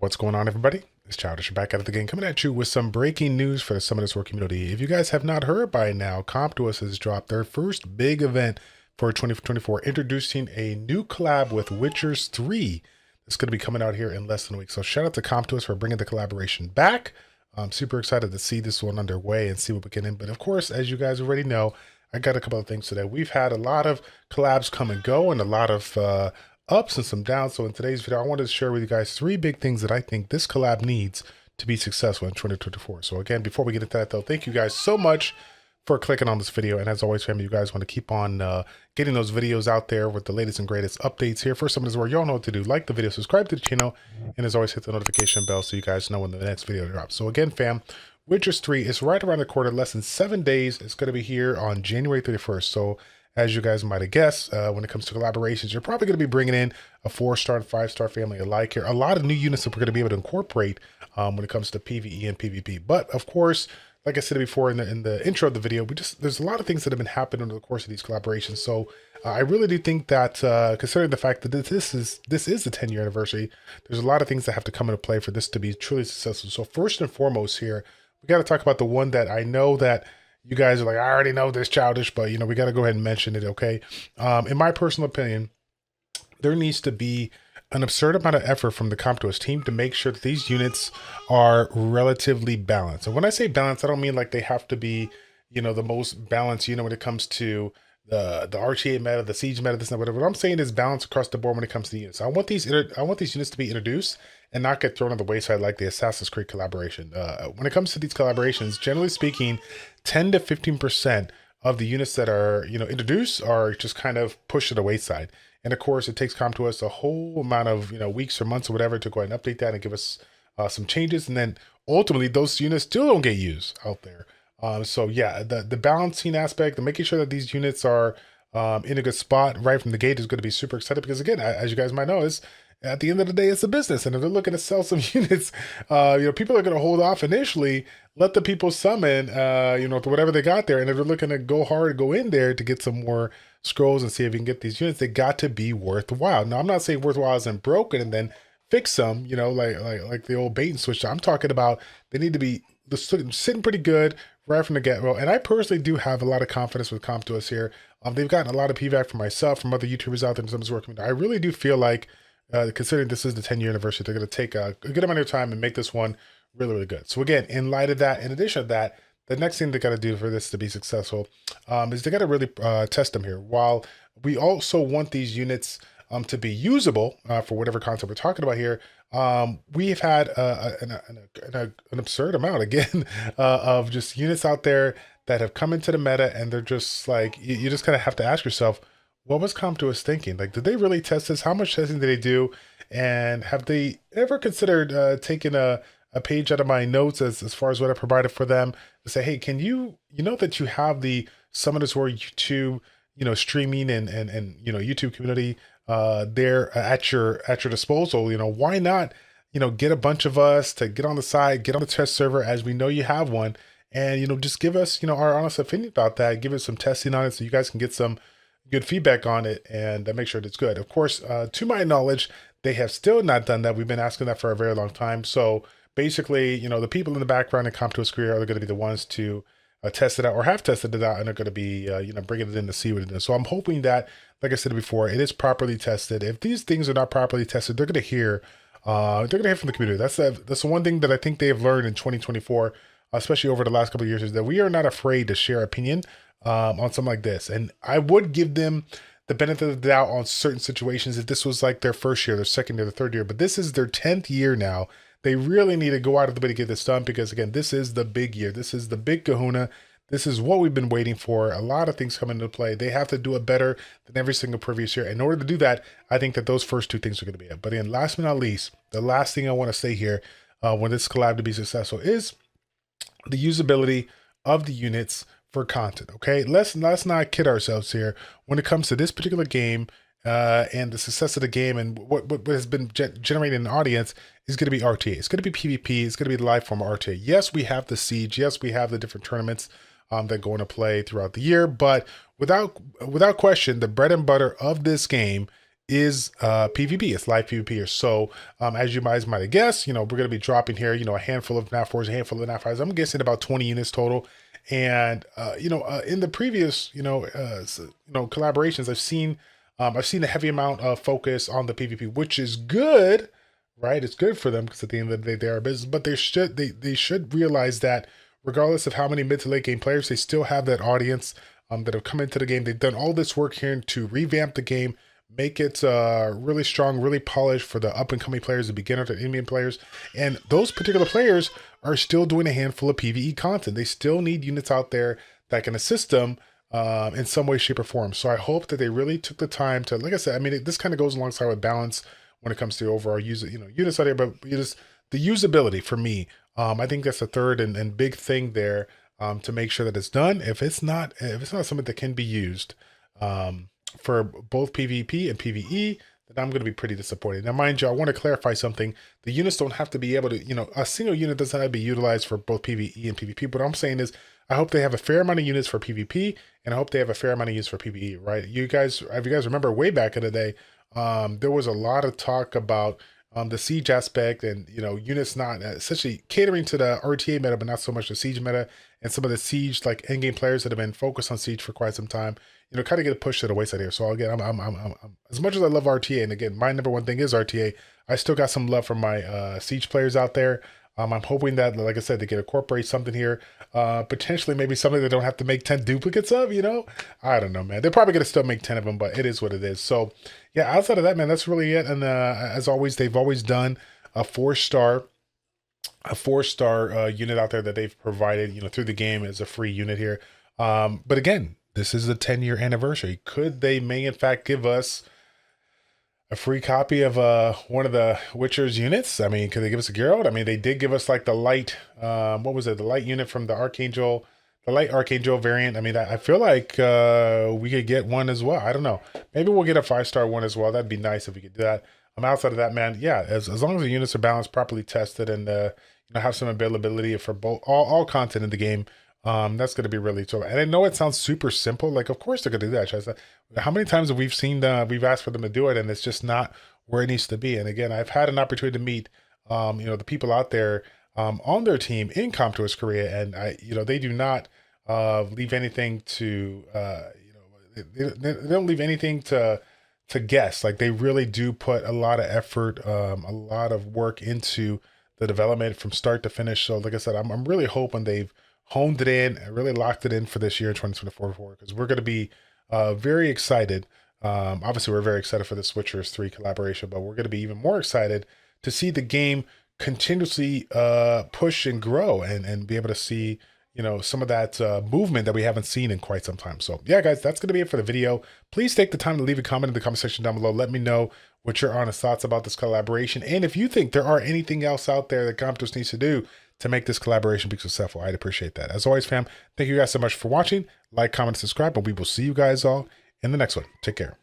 What's going on, everybody? It's Childish back out of the game, coming at you with some breaking news for the Summoners War community. If you guys have not heard by now, CompToUs has dropped their first big event for 2024, introducing a new collab with Witchers 3. It's going to be coming out here in less than a week. So shout out to CompToUs for bringing the collaboration back. I'm super excited to see this one underway and see what we can in. But of course, as you guys already know, I got a couple of things today. We've had a lot of collabs come and go and a lot of ups and some downs. So in today's video, I wanted to share with you guys 3 big things that I think this collab needs to be successful in 2024. So again, before we get into that though, thank you guys so much for clicking on this video. And as always, family, you guys want to keep on getting those videos out there with the latest and greatest updates here. First, Summoners War, y'all know what to do. Like the video, subscribe to the channel, and as always, hit the notification bell so you guys know when the next video drops. So again, fam, Witchers 3 is right around the corner, less than 7 days. It's going to be here on January 31st. So as you guys might have guessed, when it comes to collaborations, you're probably going to be bringing in a 4-star and 5-star family alike here. A lot of new units that we're going to be able to incorporate when it comes to PvE and PvP. But of course, like I said before in the intro of the video, there's a lot of things that have been happening over the course of these collaborations. So I really do think that considering the fact that this is the 10-year anniversary, there's a lot of things that have to come into play for this to be truly successful. So first and foremost here, we got to talk about the one that I know that you guys are like, I already know this, Childish, but you know, we got to go ahead and mention it. Okay. In my personal opinion, there needs to be an absurd amount of effort from the CompToUs team to make sure that these units are relatively balanced. And when I say balanced, I don't mean like they have to be, you know, the most balanced unit when it comes to the RTA meta, the siege meta, this and whatever. What I'm saying is balance across the board when it comes to the units. I want these units to be introduced and not get thrown on the wayside like the Assassin's Creed collaboration. When it comes to these collaborations, generally speaking, 10 to 15% of the units that are, you know, introduced are just kind of pushed to the wayside. And of course, it takes CompToUs a whole amount of, you know, weeks or months or whatever to go ahead and update that and give us some changes. And then ultimately, those units still don't get used out there. So yeah, the balancing aspect, the making sure that these units are in a good spot right from the gate is going to be super exciting because again, as you guys might know, is at the end of the day, it's a business. And if they're looking to sell some units, you know, people are going to hold off initially, let the people summon, you know, whatever they got there. And if they're looking to go hard, go in there to get some more scrolls and see if you can get these units, they got to be worthwhile. Now, I'm not saying worthwhile isn't broken and then fix them, you know, like the old bait and switch. I'm talking about they need to be sitting pretty good right from the get-go. And I personally do have a lot of confidence with CompToUs here. They've gotten a lot of feedback from myself, from other YouTubers out there in terms of working. I really do feel like, considering this is the 10-year anniversary, they're going to take a good amount of time and make this one really, really good. So again, in light of that, in addition to that, the next thing they got to do for this to be successful is they got to really test them here. While we also want these units to be usable for whatever content we're talking about here, we've had an absurd amount, again, of just units out there that have come into the meta, and they're just like, you just kind of have to ask yourself, what was CompToUs thinking? Like, did they really test this? How much testing did they do? And have they ever considered taking a page out of my notes as far as what I provided for them to say, hey, can you know that you have the Summoners War YouTube, you know, streaming and you know, YouTube community there at your disposal, you know, why not, you know, get a bunch of us to get on the side, get on the test server as we know you have one, and, you know, just give us, you know, our honest opinion about that, give us some testing on it so you guys can get some good feedback on it and make sure that it's good. Of course, to my knowledge, they have still not done that. We've been asking that for a very long time. So basically, you know, the people in the background in CompToUs career are going to be the ones to test it out or have tested it out and are going to be, you know, bringing it in to see what it is. So I'm hoping that, like I said before, it is properly tested. If these things are not properly tested, they're going to hear from the community. That's the one thing that I think they have learned in 2024, especially over the last couple of years, is that we are not afraid to share opinion on something like this. And I would give them the benefit of the doubt on certain situations if this was like their first year, their second year, their third year, but this is their 10th year now. They really need to go out of the way to get this done because, again, this is the big year. This is the big kahuna. This is what we've been waiting for. A lot of things come into play. They have to do it better than every single previous year. In order to do that, I think that those first 2 things are going to be it. But then last but not least, the last thing I want to say here when this collab to be successful is the usability of the units for content. Okay, let's not kid ourselves here when it comes to this particular game and the success of the game and what has been generating an audience is going to be RTA. It's going to be PvP. It's going to be the live form of RTA. Yes, we have the siege. Yes, we have the different tournaments that go into play throughout the year. But without question, the bread and butter of this game is PvP. It's live PvP here. So as you guys might have guessed, we're going to be dropping here, a handful of NAF4s, a handful of NAF5s. I'm guessing about 20 units total. And in the previous collaborations, I've seen a heavy amount of focus on the PvP, which is good, right? It's good for them because at the end of the day they are a business, but they should realize that regardless of how many mid to late game players, they still have that audience that have come into the game. They've done all this work here to revamp the game, make it really strong, really polished for the up and coming players, the beginner to intermediate players. And those particular players are still doing a handful of PvE content. They still need units out there that can assist them in some way, shape, or form. So I hope that they really took the time to, like I said, I mean, this kind of goes alongside with balance when it comes to overall units out there, but just the usability for me. I think that's the third and big thing there to make sure that it's done. If it's not something that can be used for both PvP and PvE, then I'm going to be pretty disappointed. Now, mind you, I want to clarify something. The units don't have to be able to, a single unit doesn't have to be utilized for both PvE and PvP. What I'm saying is, I hope they have a fair amount of units for PvP, and I hope they have a fair amount of units for PvE, right? If you guys remember way back in the day, there was a lot of talk about the siege aspect and, units not essentially catering to the RTA meta, but not so much the siege meta, and some of the siege, like endgame players that have been focused on siege for quite some time, kind of get pushed to the wayside here. So again, I'm as much as I love RTA, and again, my number one thing is RTA, I still got some love for my siege players out there. I'm hoping that, like I said, they can incorporate something here, potentially maybe something they don't have to make 10 duplicates of, I don't know, man. They're probably going to still make 10 of them, but it is what it is. So yeah, outside of that, man, that's really it. And as always, they've always done a four-star unit out there that they've provided, through the game as a free unit here. But again, this is the 10-year anniversary. Could they may in fact give us a free copy of one of the Witcher's units? I mean, could they give us a Geralt? I mean, they did give us like the light, what was it? The light unit from the Archangel, the light Archangel variant. I mean, I feel like we could get one as well. I don't know. Maybe we'll get a 5-star one as well. That'd be nice if we could do that. Outside of that, man, yeah, as long as the units are balanced, properly tested, and have some availability for both all content in the game, that's going to be really tough. And I know it sounds super simple. Like, of course they're going to do that. How many times have we've asked for them to do it, and it's just not where it needs to be. And again, I've had an opportunity to meet, the people out there on their team in CompTours Korea, and they do not leave anything to, they don't leave anything to guess. Like, they really do put a lot of effort, a lot of work into the development from start to finish. So like I said, I'm really hoping they've honed it in and really locked it in for this year, 2024, because we're going to be very excited. Obviously, we're very excited for the Switchers 3 collaboration, but we're going to be even more excited to see the game continuously push and grow and be able to see, some of that movement that we haven't seen in quite some time. So yeah, guys, that's going to be it for the video. Please take the time to leave a comment in the comment section down below. Let me know what your honest thoughts about this collaboration. And if you think there are anything else out there that CompTours needs to do to make this collaboration be successful, I'd appreciate that. As always, fam, thank you guys so much for watching. Like, comment, subscribe, and we will see you guys all in the next one. Take care.